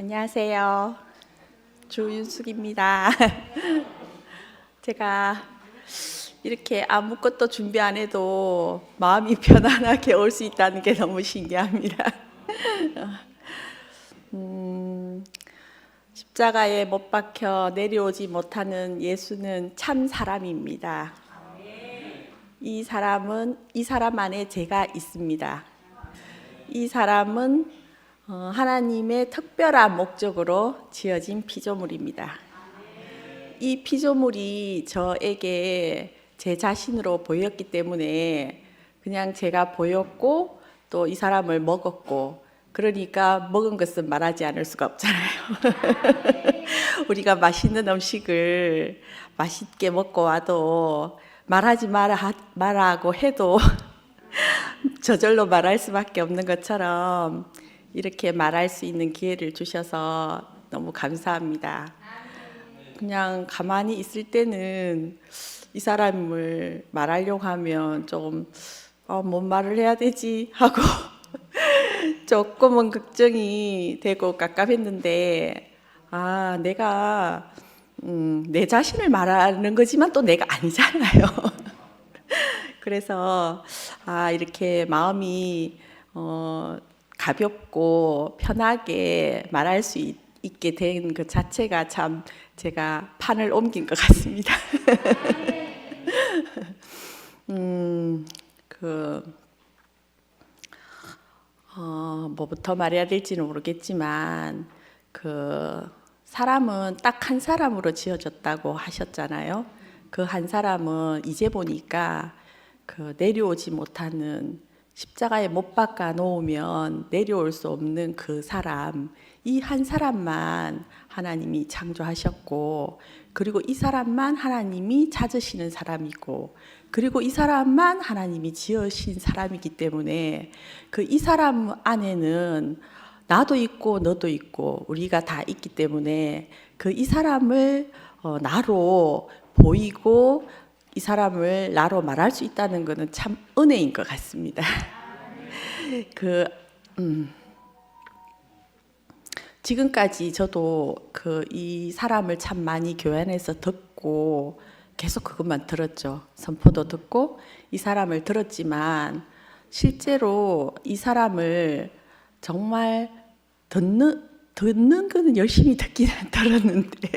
안녕하세요. 조윤숙입니다. 제가 이렇게 아무것도 준비 안 해도 마음이 편안하게 올 수 있다는 게 너무 신기합니다. 십자가에 못 박혀 내려오지 못하는 예수는 참 사람입니다. 이 사람 안에 제가 있습니다. 이 사람은 하나님의 특별한 목적으로 지어진 피조물입니다. 이 피조물이 저에게 제 자신으로 보였기 때문에 그냥 제가 보였고 또 이 사람을 먹었고, 그러니까 먹은 것은 말하지 않을 수가 없잖아요. 우리가 맛있는 음식을 맛있게 먹고 와도 말하지 말라고 해도 저절로 말할 수밖에 없는 것처럼 이렇게 말할 수 있는 기회를 주셔서 너무 감사합니다. 그냥 가만히 있을 때는 이 사람을 말하려고 하면 좀 뭔 말을 해야 되지 하고 조금은 걱정이 되고 깝깝했는데, 내가 내 자신을 말하는 거지만 또 내가 아니잖아요. 그래서 이렇게 마음이 가볍고 편하게 말할 수 있게 된 그 자체가 참 제가 판을 옮긴 것 같습니다. 뭐부터 말해야 될지는 모르겠지만, 사람은 딱 한 사람으로 지어졌다고 하셨잖아요. 그 한 사람은 이제 보니까 내려오지 못하는, 십자가에 못 박아 놓으면 내려올 수 없는 그 사람, 이 한 사람만 하나님이 창조하셨고, 그리고 이 사람만 하나님이 찾으시는 사람이고, 그리고 이 사람만 하나님이 지으신 사람이기 때문에 이 사람 안에는 나도 있고 너도 있고 우리가 다 있기 때문에 이 사람을 나로 보이고 이 사람을 나로 말할 수 있다는 것은 참 은혜인 것 같습니다. 지금까지 저도 이 사람을 참 많이 교회 안에서 듣고 계속 그것만 들었죠. 선포도 듣고 이 사람을 들었지만, 실제로 이 사람을 정말 듣는 거는 열심히 듣기는 들었는데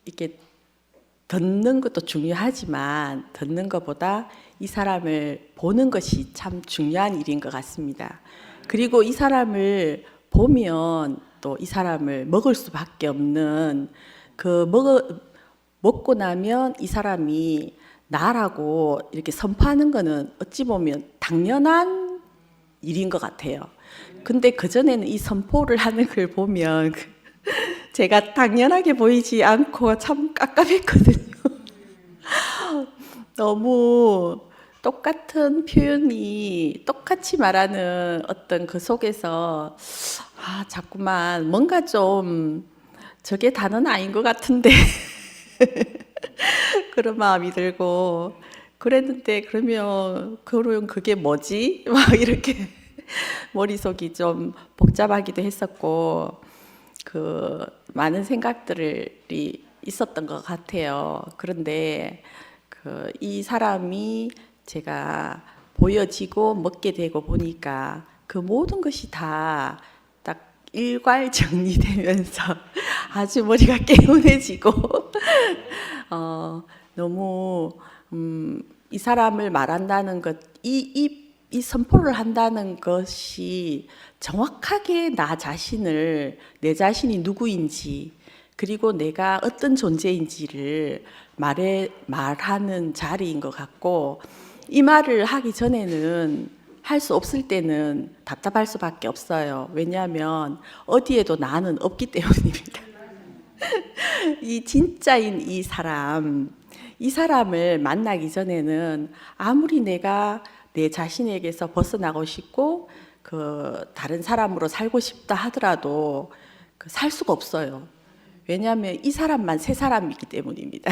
이게 듣는 것도 중요하지만 듣는 것보다 이 사람을 보는 것이 참 중요한 일인 것 같습니다. 그리고 이 사람을 보면 또 이 사람을 먹을 수밖에 없는, 먹고 나면 이 사람이 나라고 이렇게 선포하는 거는 어찌 보면 당연한 일인 것 같아요. 근데 그전에는 이 선포를 하는 걸 보면 제가 당연하게 보이지 않고 참 깝깝했거든요. 너무 똑같은 표현이 똑같이 말하는 어떤 그 속에서 자꾸만 뭔가 좀 저게 다는 아닌 것 같은데 그런 마음이 들고 그랬는데, 그러면 그게 뭐지? 막 이렇게 머릿속이 좀 복잡하기도 했었고 많은 생각들이 있었던 것 같아요. 그런데 이 사람이 제가 보여지고 먹게 되고 보니까 그 모든 것이 다 딱 일괄 정리되면서 아주 머리가 개운해지고 너무 이 사람을 말한다는 것, 이 선포를 한다는 것이 정확하게 내 자신이 누구인지, 그리고 내가 어떤 존재인지를 말하는 자리인 것 같고, 이 말을 하기 전에는 할 수 없을 때는 답답할 수밖에 없어요. 왜냐하면 어디에도 나는 없기 때문입니다. 이 진짜인 이 사람을 만나기 전에는 아무리 내가 내 자신에게서 벗어나고 싶고 다른 사람으로 살고 싶다 하더라도 살 수가 없어요. 왜냐하면 이 사람만 새 사람이기 때문입니다.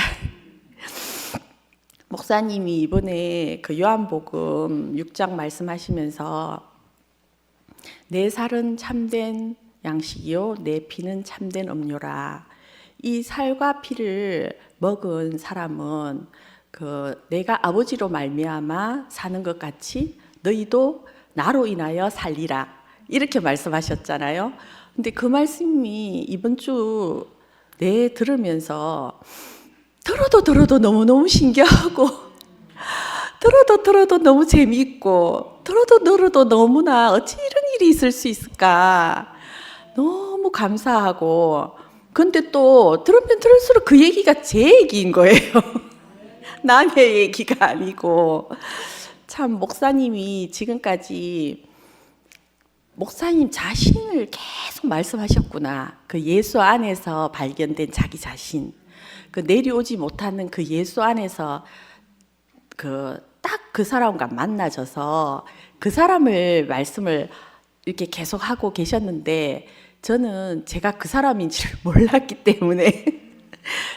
목사님이 이번에 요한복음 6장 말씀하시면서 내 살은 참된 양식이요 내 피는 참된 음료라. 이 살과 피를 먹은 사람은 내가 아버지로 말미암아 사는 것 같이 너희도 나로 인하여 살리라. 이렇게 말씀하셨잖아요. 근데 그 말씀이 이번 주 들으면서 들어도 너무너무 신기하고 들어도 너무 재미있고 들어도 너무나 어찌 이런 일이 있을 수 있을까 너무 감사하고, 근데 또 들으면 들을수록 그 얘기가 제 얘기인 거예요. 남의 얘기가 아니고. 참 목사님이 지금까지 목사님 자신을 계속 말씀하셨구나. 그 예수 안에서 발견된 자기 자신, 그 내려오지 못하는 그 예수 안에서 딱 그 사람과 만나져서 그 사람을 말씀을 이렇게 계속 하고 계셨는데, 저는 제가 그 사람인 줄 몰랐기 때문에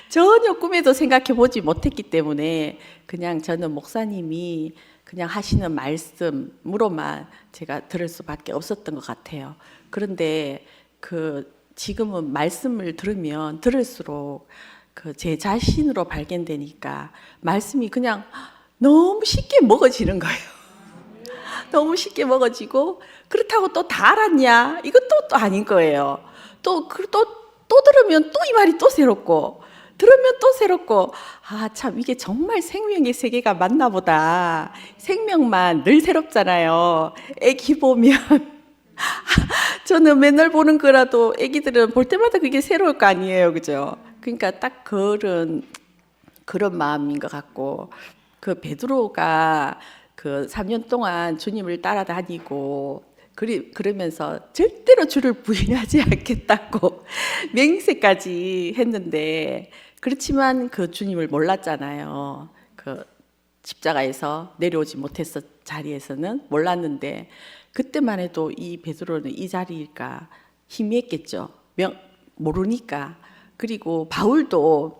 전혀 꿈에도 생각해 보지 못했기 때문에 그냥 저는 목사님이 그냥 하시는 말씀으로만 제가 들을 수밖에 없었던 것 같아요. 그런데 지금은 말씀을 들으면 들을수록 제 자신으로 발견되니까 말씀이 그냥 너무 쉽게 먹어지는 거예요. 너무 쉽게 먹어지고, 그렇다고 또 다 알았냐? 이것도 또 아닌 거예요. 또 들으면 또 이 말이 또 새롭고, 들으면 또 새롭고, 참 이게 정말 생명의 세계가 맞나 보다. 생명만 늘 새롭잖아요. 애기 보면 저는 맨날 보는 거라도 애기들은 볼 때마다 그게 새로울 거 아니에요, 그죠? 그러니까 딱 그런 마음인 것 같고, 베드로가 3년 동안 주님을 따라다니고 그러면서 절대로 주를 부인하지 않겠다고 맹세까지 했는데, 그렇지만 그 주님을 몰랐잖아요. 십자가에서 내려오지 못했어 자리에서는 몰랐는데, 그때만 해도 이 베드로는 이 자리일까 희미했겠죠. 모르니까. 그리고 바울도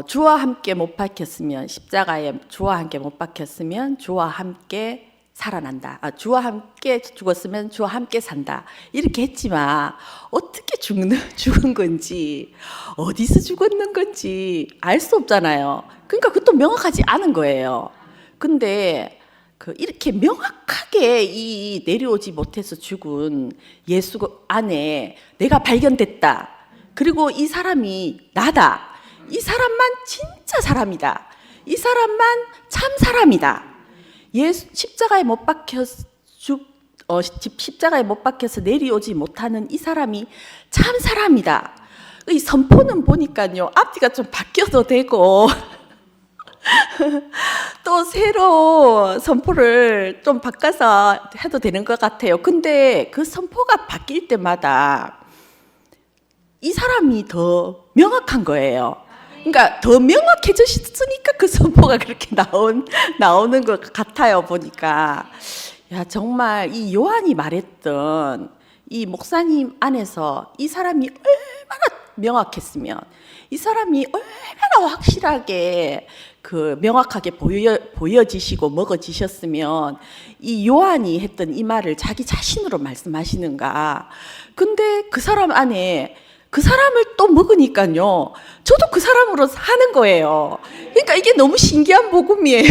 주와 함께 못 박혔으면, 십자가에 주와 함께 못 박혔으면 주와 함께 살아난다. 주와 함께 죽었으면 주와 함께 산다. 이렇게 했지만 어떻게 죽은 건지, 어디서 죽었는 건지 알 수 없잖아요. 그러니까 그것도 명확하지 않은 거예요. 근데 이렇게 명확하게 이 내려오지 못해서 죽은 예수 안에 내가 발견됐다. 그리고 이 사람이 나다. 이 사람만 진짜 사람이다. 이 사람만 참 사람이다. 십자가에 못 박혀서 내려오지 못하는 이 사람이 참 사람이다. 이 선포는 보니까요, 앞뒤가 좀 바뀌어도 되고 또 새로 선포를 좀 바꿔서 해도 되는 것 같아요. 근데 그 선포가 바뀔 때마다 이 사람이 더 명확한 거예요. 그러니까 더 명확해졌으니까 그 선포가 그렇게 나오는 것 같아요, 보니까. 정말 이 요한이 말했던 이 목사님 안에서 이 사람이 얼마나 명확했으면, 이 사람이 얼마나 확실하게 명확하게 보여지시고 먹어지셨으면 이 요한이 했던 이 말을 자기 자신으로 말씀하시는가. 근데 그 사람 안에 그 사람을 또 먹으니까요, 저도 그 사람으로 사는 거예요. 그러니까 이게 너무 신기한 복음이에요.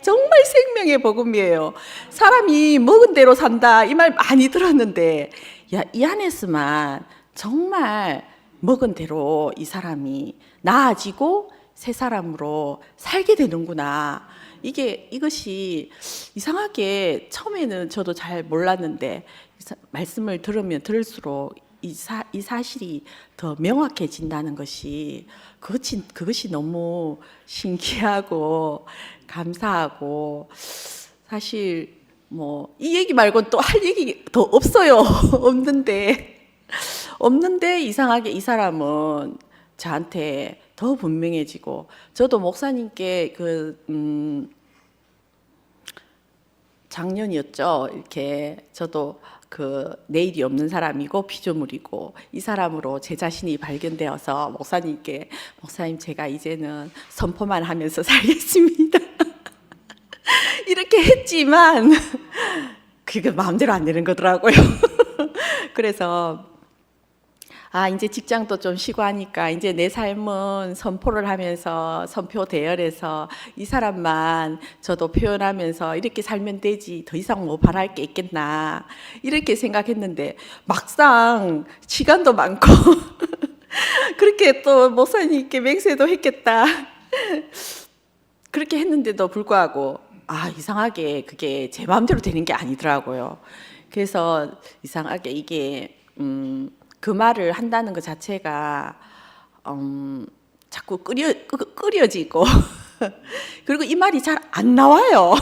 정말 생명의 복음이에요. 사람이 먹은 대로 산다, 이 말 많이 들었는데, 이 안에서만 정말 먹은 대로 이 사람이 나아지고 새 사람으로 살게 되는구나. 이것이 이상하게 처음에는 저도 잘 몰랐는데, 말씀을 들으면 들을수록 이 사실이 더 명확해진다는 것이, 그것이 너무 신기하고 감사하고, 사실 이 얘기 말고는 또 할 얘기 더 없어요. 없는데 이상하게 이 사람은 저한테 더 분명해지고, 저도 목사님께 작년이었죠. 이렇게 저도 내일이 없는 사람이고 피조물이고 이 사람으로 제 자신이 발견되어서 목사님께, 목사님 제가 이제는 선포만 하면서 살겠습니다. 이렇게 했지만 그게 마음대로 안 되는 거더라고요. 그래서 이제 직장도 좀 쉬고 하니까 이제 내 삶은 선포를 하면서 선표 대열에서 이 사람만 저도 표현하면서 이렇게 살면 되지 더 이상 뭐 바랄 게 있겠나 이렇게 생각했는데 막상 시간도 많고 그렇게 또 목사님께 맹세도 했겠다 그렇게 했는데도 불구하고 이상하게 그게 제 마음대로 되는 게 아니더라고요. 그래서 이상하게 이게 그 말을 한다는 것 자체가 자꾸 끓여지고 그리고 이 말이 잘 안 나와요.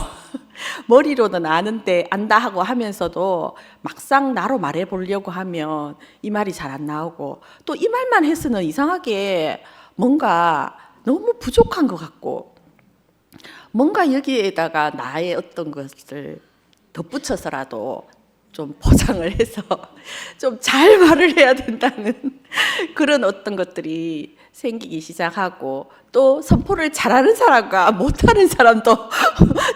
머리로는 아는데 안다 하고 하면서도 막상 나로 말해 보려고 하면 이 말이 잘 안 나오고 또 이 말만 해서는 이상하게 뭔가 너무 부족한 것 같고 뭔가 여기에다가 나의 어떤 것을 덧붙여서라도 좀 포장을 해서 좀 잘 말을 해야 된다는 그런 어떤 것들이 생기기 시작하고 또 선포를 잘하는 사람과 못하는 사람도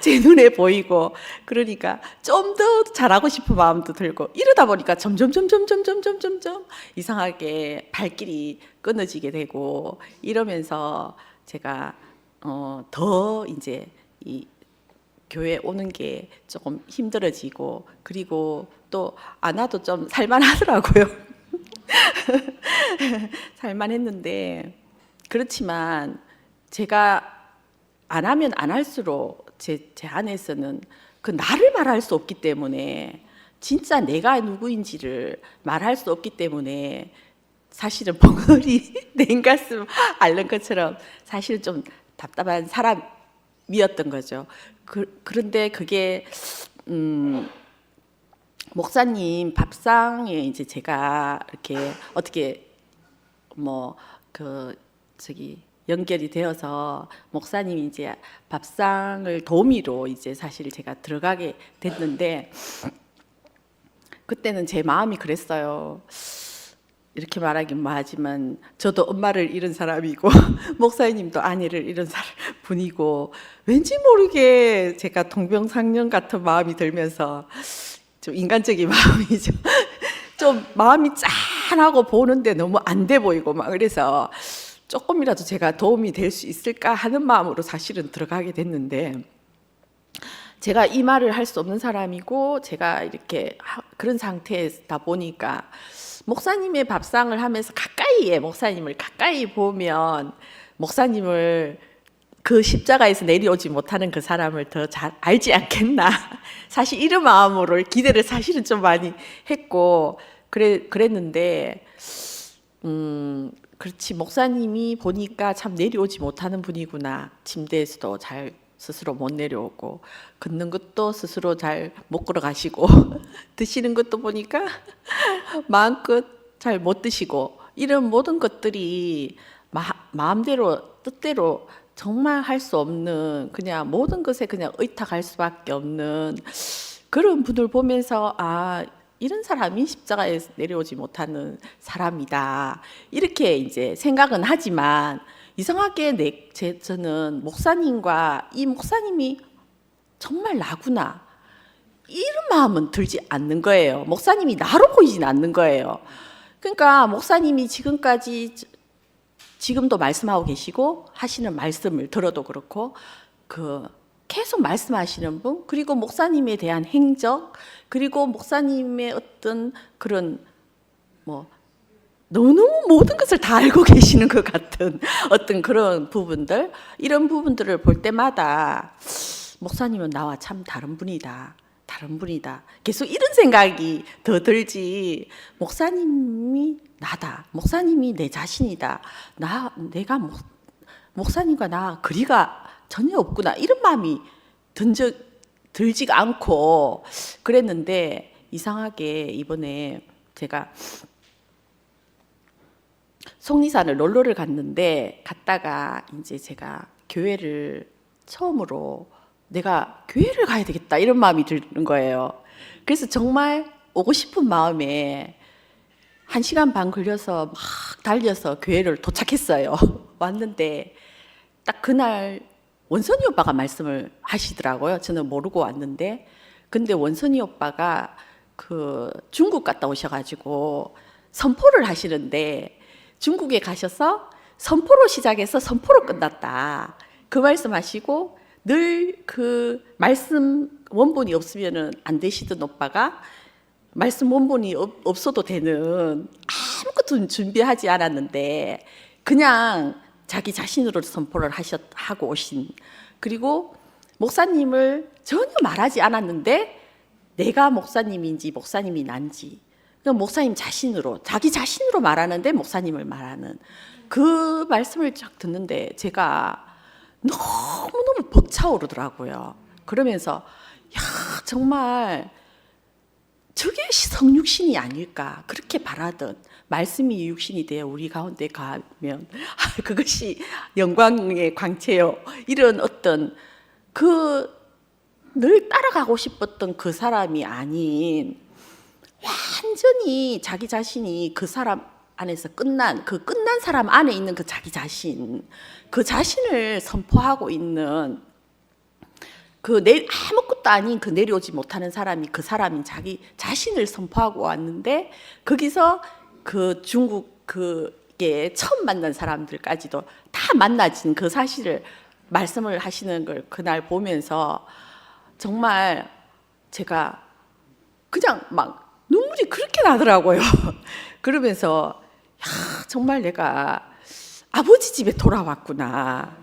제 눈에 보이고 그러니까 좀 더 잘하고 싶은 마음도 들고 이러다 보니까 점점 이상하게 발길이 끊어지게 되고 이러면서 제가 더 이제 이 교회 오는 게 조금 힘들어지고 그리고 또 안 와도 좀 살만하더라고요. 살만했는데 그렇지만 제가 안 하면 안 할수록 제 안에서는 그 나를 말할 수 없기 때문에 진짜 내가 누구인지를 말할 수 없기 때문에 사실은 벙어리 냉가슴 앓는 것처럼 사실은 좀 답답한 사람이었던 거죠. 그런데 그게 목사님 밥상에 이제 제가 이렇게 어떻게 연결이 되어서 목사님이 이제 밥상을 도우미로 이제 사실 제가 들어가게 됐는데 그때는 제 마음이 그랬어요. 이렇게 말하긴 뭐하지만 저도 엄마를 잃은 사람이고 목사님도 아내를 잃은 분이고 왠지 모르게 제가 동병상련 같은 마음이 들면서 좀 인간적인 마음이죠. 좀 마음이 짠하고 보는데 너무 안 돼 보이고 막 그래서 조금이라도 제가 도움이 될 수 있을까 하는 마음으로 사실은 들어가게 됐는데 제가 이 말을 할 수 없는 사람이고 제가 이렇게 그런 상태다 보니까 목사님의 밥상을 하면서 목사님을 가까이 보면 목사님을 그 십자가에서 내려오지 못하는 그 사람을 더 잘 알지 않겠나. 사실 이런 마음으로 기대를 사실은 좀 많이 했고 그랬는데 그렇지 목사님이 보니까 참 내려오지 못하는 분이구나. 침대에서도 잘 스스로 못 내려오고 걷는 것도 스스로 잘 못 걸어가시고 드시는 것도 보니까 마음껏 잘 못 드시고 이런 모든 것들이 마음대로 뜻대로 정말 할 수 없는 그냥 모든 것에 그냥 의탁할 수밖에 없는 그런 분을 보면서 이런 사람이 십자가에 내려오지 못하는 사람이다 이렇게 이제 생각은 하지만 이상하게 저는 목사님과 이 목사님이 정말 나구나 이런 마음은 들지 않는 거예요. 목사님이 나로 보이진 않는 거예요. 그러니까 목사님이 지금도 말씀하고 계시고 하시는 말씀을 들어도 그렇고 계속 말씀하시는 분 그리고 목사님에 대한 행적 그리고 목사님의 어떤 그런 너무 모든 것을 다 알고 계시는 것 같은 어떤 그런 부분들 이런 부분들을 볼 때마다 목사님은 나와 참 다른 분이다. 계속 이런 생각이 더 들지 목사님이 나다. 목사님이 내 자신이다. 내가 목사님과 나 거리가 전혀 없구나. 이런 마음이 들지가 않고 그랬는데 이상하게 이번에 제가 속리산을 놀러를 갔다가 이제 제가 교회를 처음으로 내가 교회를 가야 되겠다 이런 마음이 드는 거예요. 그래서 정말 오고 싶은 마음에 1시간 반 걸려서 막 달려서 교회를 도착했어요. 왔는데 딱 그날 원선이 오빠가 말씀을 하시더라고요. 저는 모르고 왔는데 근데 원선이 오빠가 그 중국 갔다 오셔가지고 선포를 하시는데 중국에 가셔서 선포로 시작해서 선포로 끝났다. 그 말씀하시고 늘 그 말씀 원본이 없으면은 안 되시던 오빠가 말씀 원본이 없어도 되는 아무것도 준비하지 않았는데 그냥 자기 자신으로 선포를 하고 오신, 그리고 목사님을 전혀 말하지 않았는데 내가 목사님인지 목사님이 난지 그냥 목사님 자신으로 자기 자신으로 말하는데 목사님을 말하는 그 말씀을 쫙 듣는데 제가 너무너무 벅차오르더라고요. 그러면서 야 정말 저게 성육신이 아닐까 그렇게 바라던 말씀이 육신이 되어 우리 가운데 가면 그것이 영광의 광채요. 이런 어떤 그 늘 따라가고 싶었던 그 사람이 아닌 완전히 자기 자신이 그 사람 안에서 끝난 사람 안에 있는 그 자기 자신, 그 자신을 선포하고 있는 아무것도 아닌 그 내려오지 못하는 사람이 그 사람인 자기 자신을 선포하고 왔는데 거기서 그 중국 그게 처음 만난 사람들까지도 다 만나진 그 사실을 말씀을 하시는 걸 그날 보면서 정말 제가 그냥 막 눈물이 그렇게 나더라고요. 그러면서 야, 정말 내가 아버지 집에 돌아왔구나.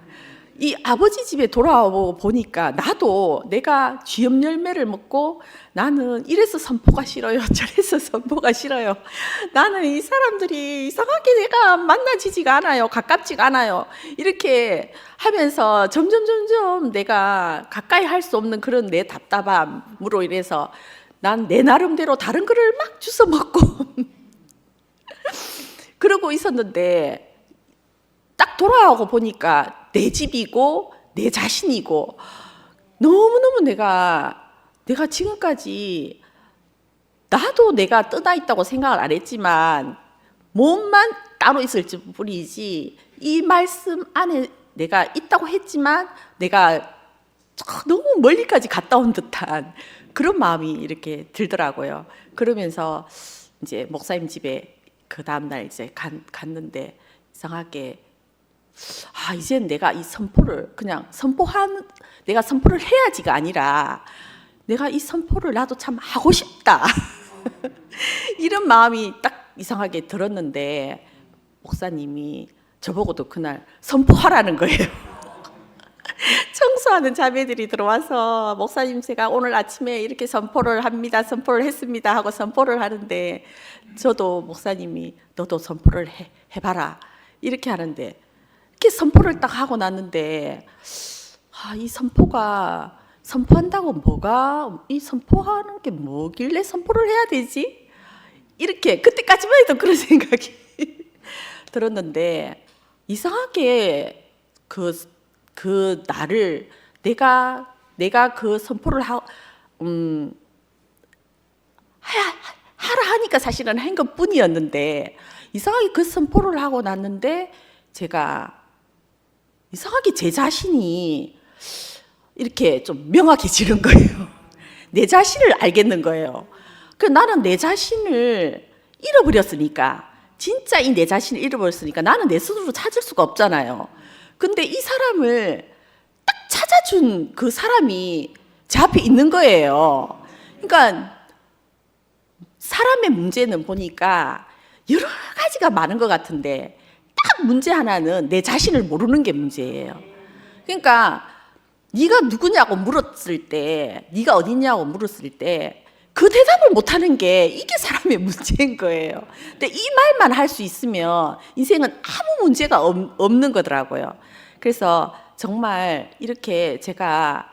이 아버지 집에 돌아와 보니까 나도 내가 쥐염 열매를 먹고 나는 이래서 선포가 싫어요. 저래서 선포가 싫어요. 나는 이 사람들이 이상하게 내가 만나지지가 않아요. 가깝지가 않아요. 이렇게 하면서 점점 내가 가까이 할 수 없는 그런 내 답답함으로 인해서 난 내 나름대로 다른 거를 막 주워 먹고 그러고 있었는데 딱 돌아오고 보니까 내 집이고 내 자신이고 너무너무 내가 지금까지 나도 내가 떠나 있다고 생각을 안 했지만 몸만 따로 있을 뿐이지 이 말씀 안에 내가 있다고 했지만 내가 너무 멀리까지 갔다 온 듯한 그런 마음이 이렇게 들더라고요. 그러면서 이제 목사님 집에 그 다음날 이제 갔는데 이상하게 이젠 내가 이 선포를 그냥 내가 선포를 해야지가 아니라 내가 이 선포를 나도 참 하고 싶다. 이런 마음이 딱 이상하게 들었는데 목사님이 저보고도 그날 선포하라는 거예요. 청소하는 자매들이 들어와서 목사님 제가 오늘 아침에 이렇게 선포를 합니다. 선포를 했습니다 하고 선포를 하는데 저도 목사님이 너도 선포를 해봐라 이렇게 하는데 이렇게 선포를 딱 하고 났는데 이 선포한다고 이 선포하는 게 뭐길래 선포를 해야 되지? 이렇게 그때까지만 해도 그런 생각이 들었는데 이상하게 그 날을 내가 그 선포를 하라 하니까 사실은 한 것뿐이었는데 이상하게 그 선포를 하고 났는데 제가 이상하게 제 자신이 이렇게 좀 명확해지는 거예요. 내 자신을 알겠는 거예요. 나는 내 자신을 잃어버렸으니까 진짜 이 내 자신을 잃어버렸으니까 나는 내 스스로 찾을 수가 없잖아요. 근데 이 사람을 딱 찾아준 그 사람이 제 앞에 있는 거예요. 그러니까 사람의 문제는 보니까 여러 가지가 많은 것 같은데 딱 문제 하나는 내 자신을 모르는 게 문제예요. 그러니까 네가 누구냐고 물었을 때, 네가 어디냐고 물었을 때 그 대답을 못하는 게 이게 사람의 문제인 거예요. 근데 이 말만 할 수 있으면 인생은 아무 문제가 없는 거더라고요. 그래서 정말 이렇게 제가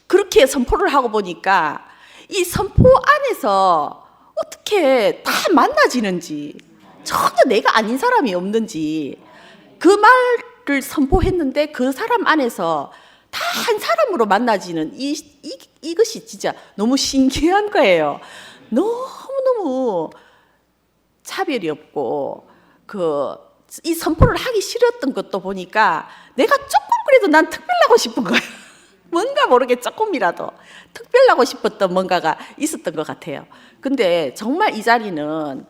그렇게 선포를 하고 보니까 이 선포 안에서 어떻게 다 만나지는지 전혀 내가 아닌 사람이 없는지 그 말을 선포했는데 그 사람 안에서 다 한 사람으로 만나지는 이것이 진짜 너무 신기한 거예요. 너무너무 차별이 없고 이 선포를 하기 싫었던 것도 보니까 내가 조금 그래도 난 특별하고 싶은 거예요. 뭔가 모르게 조금이라도 특별하고 싶었던 뭔가가 있었던 것 같아요. 근데 정말 이 자리는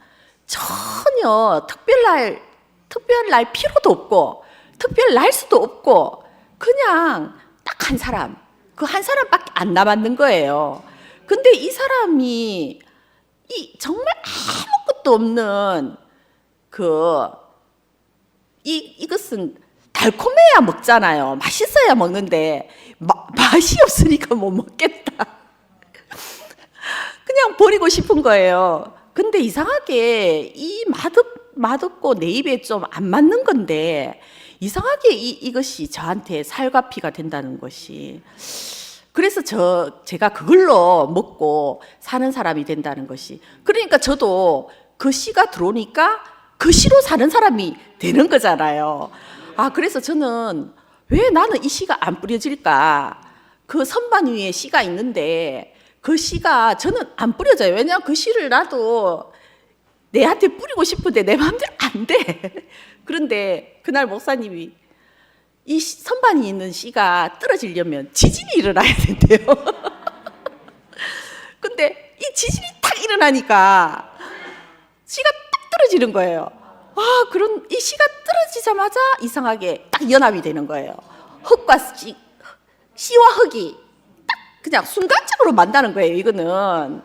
전혀 특별할 필요도 없고 특별날 수도 없고 그냥 딱 한 사람, 그 한 사람밖에 안 남았는 거예요. 근데 이 사람이 정말 아무것도 없는 이것은 달콤해야 먹잖아요. 맛있어야 먹는데 맛이 없으니까 못 먹겠다. 그냥 버리고 싶은 거예요. 근데 이상하게 맛없고 내 입에 좀 안 맞는 건데 이상하게 이것이 저한테 살과 피가 된다는 것이, 그래서 제가 그걸로 먹고 사는 사람이 된다는 것이, 그러니까 저도 그 씨가 들어오니까 그 씨로 사는 사람이 되는 거잖아요. 그래서 저는 왜 나는 이 씨가 안 뿌려질까? 그 선반 위에 씨가 있는데 그 씨가 저는 안 뿌려져요. 왜냐하면 그 씨를 나도 내한테 뿌리고 싶은데 내 마음대로 안 돼. 그런데 그날 목사님이 이 선반이 있는 씨가 떨어지려면 지진이 일어나야 된대요. 근데 이 지진이 딱 일어나니까 씨가 딱 떨어지는 거예요. 그런 이 씨가 떨어지자마자 이상하게 딱 연합이 되는 거예요. 흙과 씨와 흙이 딱 그냥 순간적으로 만나는 거예요. 이거는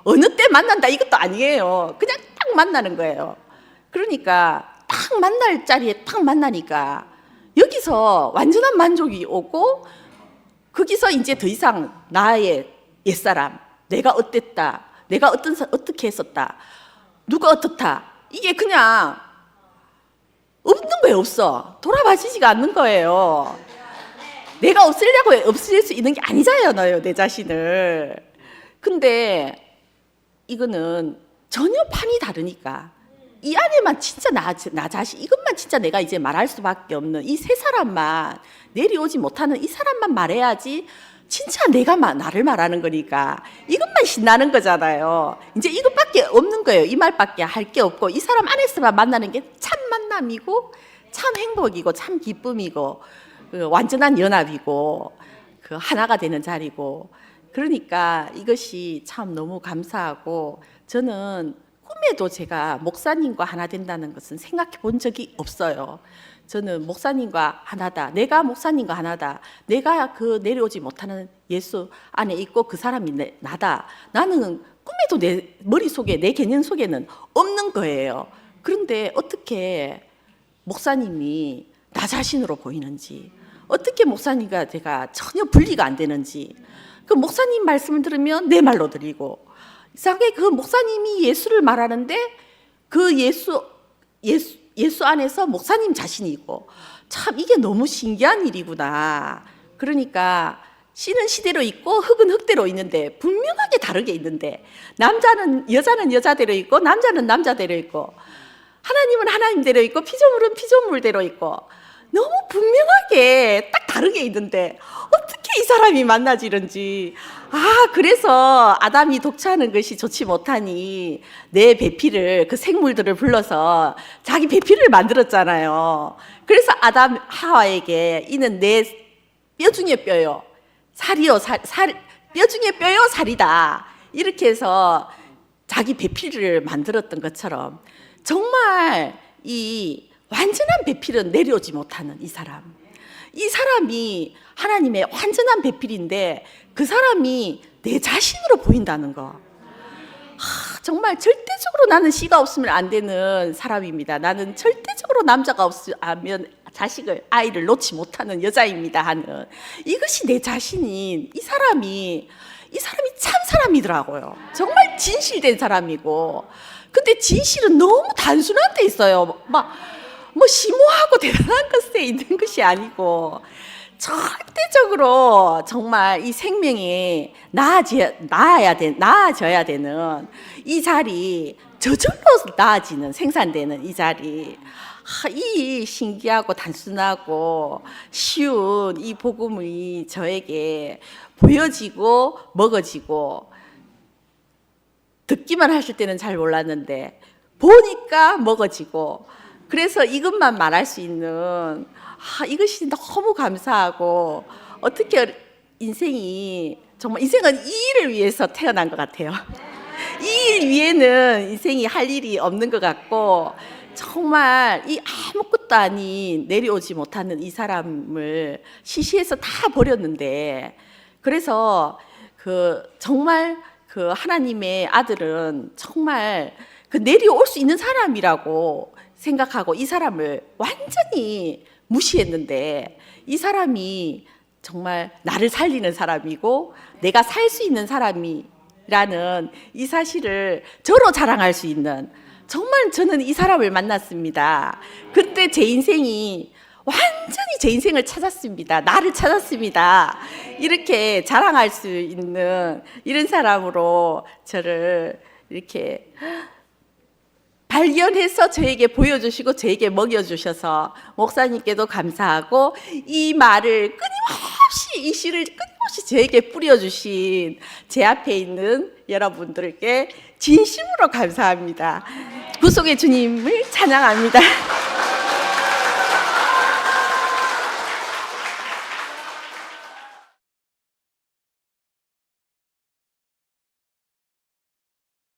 어느 때 만난다 이것도 아니에요. 그냥 딱 만나는 거예요. 그러니까 딱 만날 자리에 딱 만나니까 여기서 완전한 만족이 오고, 거기서 이제 더 이상 나의 옛사람, 내가 어땠다, 내가 어떻게 했었다, 누가 어떻다, 이게 그냥 없는 거예요. 없어. 돌아봐지지가 않는 거예요. 내가 없애려고 없앨 수 있는 게 아니잖아요, 내 자신을. 근데 이거는 전혀 판이 다르니까 이 안에만 진짜 나 자신, 이것만 진짜 내가 이제 말할 수밖에 없는 이 세 사람만, 내려오지 못하는 이 사람만 말해야지 진짜 내가 나를 말하는 거니까 이것만 신나는 거잖아요. 이제 이것밖에 없는 거예요. 이 말밖에 할 게 없고 이 사람 안에서만 만나는 게 참 만남이고 참 행복이고 참 기쁨이고 완전한 연합이고 하나가 되는 자리고, 그러니까 이것이 참 너무 감사하고, 저는 꿈에도 제가 목사님과 하나 된다는 것은 생각해 본 적이 없어요. 저는 목사님과 하나다, 내가 목사님과 하나다, 내가 내려오지 못하는 예수 안에 있고 그 사람이 나다, 나는 꿈에도 내 머릿속에, 내 개념 속에는 없는 거예요. 그런데 어떻게 목사님이 나 자신으로 보이는지, 어떻게 목사님과 제가 전혀 분리가 안 되는지, 그 목사님 말씀을 들으면 내 말로 들리고, 이상하게 그 목사님이 예수를 말하는데 그 예수 안에서 목사님 자신이고, 참 이게 너무 신기한 일이구나. 그러니까 씨는 씨대로 있고 흙은 흙대로 있는데 분명하게 다르게 있는데, 여자는 여자대로 있고 남자는 남자대로 있고, 하나님은 하나님대로 있고 피조물은 피조물대로 있고, 너무 분명하게 딱 다르게 있는데 어떻게 이 사람이 만나지는지. 그래서 아담이 독차하는 것이 좋지 못하니 내 배피를, 그 생물들을 불러서 자기 배피를 만들었잖아요. 그래서 아담 하와에게 이는 내 뼈 중에 뼈요 살이요, 뼈 중에 뼈요 살이다, 이렇게 해서 자기 배필을 만들었던 것처럼, 정말 이 완전한 배필은 내려오지 못하는 이 사람이 하나님의 완전한 배필인데 그 사람이 내 자신으로 보인다는 거. 정말 절대적으로 나는 씨가 없으면 안 되는 사람입니다. 나는 절대적으로 남자가 없으면 아이를 놓지 못하는 여자입니다 하는, 이것이 내 자신인 이 사람이 참 사람이더라고요. 정말 진실된 사람이고. 근데 진실은 너무 단순한 데 있어요. 뭐 심오하고 대단한 것에 있는 것이 아니고, 절대적으로 정말 이 생명이 나아져야 되는 이 자리, 저절로 나아지는, 생산되는 이 자리, 이 신기하고 단순하고 쉬운 이 복음이 저에게 보여지고 먹어지고, 듣기만 하실 때는 잘 몰랐는데 보니까 먹어지고, 그래서 이것만 말할 수 있는, 이것이 너무 감사하고, 어떻게 인생이 정말 인생은 이 일을 위해서 태어난 것 같아요. 이 일 위에는 인생이 할 일이 없는 것 같고 정말 이 아무것도 아닌 내려오지 못하는 이 사람을 시시해서 다 버렸는데 그래서 정말 하나님의 아들은 정말 내려올 수 있는 사람이라고 생각하고 이 사람을 완전히 무시했는데 이 사람이 정말 나를 살리는 사람이고 내가 살 수 있는 사람이라는 이 사실을 저로 자랑할 수 있는 정말 저는 이 사람을 만났습니다. 그때 제 인생이 완전히 제 인생을 찾았습니다. 나를 찾았습니다. 이렇게 자랑할 수 있는 이런 사람으로 저를 이렇게 발견해서 저에게 보여주시고 저에게 먹여주셔서 목사님께도 감사하고 이 말을 끊임없이 이 씨를 끊임없이 저에게 뿌려주신 제 앞에 있는 여러분들께 진심으로 감사합니다. 구속의 주님을 찬양합니다.